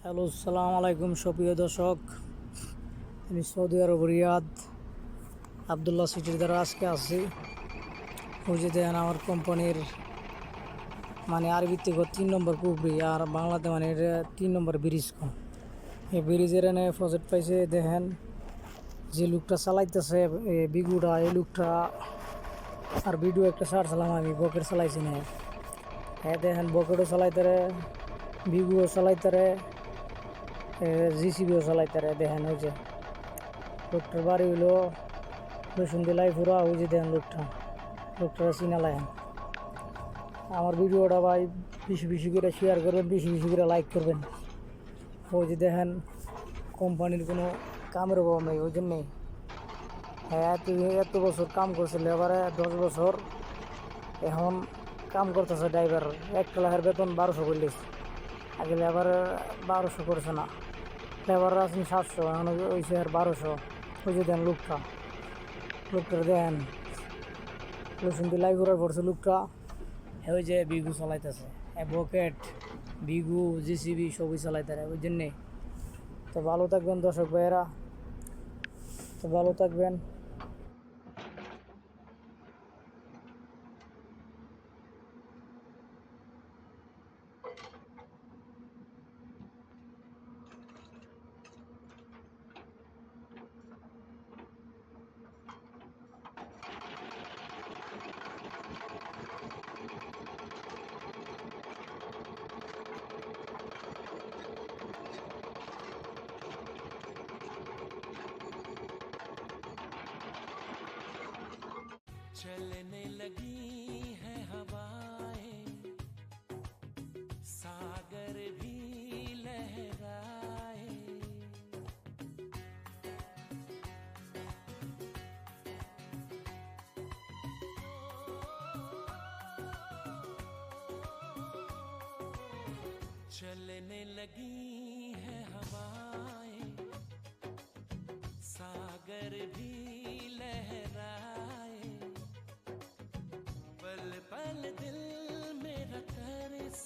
Hello, সালাম আলাইকুম সুপ্রিয় দর্শক। আমি সৌদি আরব রিয়াদ আবদুল্লাহ সিটির দ্বারা আজকে আসছি। ওই যে দেন আমার কোম্পানির মানে আরবিতে 3 নম্বর পুকুরি আর বাংলাতে মানে এটা 3 নম্বর ব্রিজ কম। এই ব্রিজের এনে প্রজেক্ট পাইছে দেখেন যে লোকটা চালাইতেছে বিগুড়া এই লোকটা। আর ভিডিও একটা ছাড়ছিলাম আমি, বকের চালাইছি না। হ্যাঁ দেখেন বকেটও চালাইতারে, বিগুও চালাইতারে, জিসিবিও চালাইতারে। দেখেন ওই যে লোকটার বাড়ি হইলো রসুন দিলাই পুরা। ওই যে দেখেন লোকটা চিনা লাগেন। আমার ভিডিওটা ভাই বেশি বেশি করে শেয়ার করবেন, বেশি বেশি করে লাইক করবেন। ওই যে দেখেন কোম্পানির কোনো কামের অভাব নেই, ওই জন্যেই। হ্যাঁ এত বছর কাম করছে, লেবারে 10 বছর এখন কাম করতেছে। ড্রাইভার 1 লাখের বেতন 1200 করলিস। আগে লেবারে 1200 করছে না, লেবার আছেন 700, এখন ওইছে আর 1200। ওই যে দেন লোকটার দেন রসুন দিলাই করার পড়ছে লোকটা। ওই যে বিগু চালাইতেছে, বকেট বিগু জিসিবি সবই চালাইতে ওই জন্যে। তো ভালো থাকবেন দর্শক ভাইয়েরা, তো ভালো থাকবেন। चलने लगी है हवाएं, सागर भी लहराए। चलने लगी है हवाएं, सागर भी लहराए। पल पल दिल मेरा तरस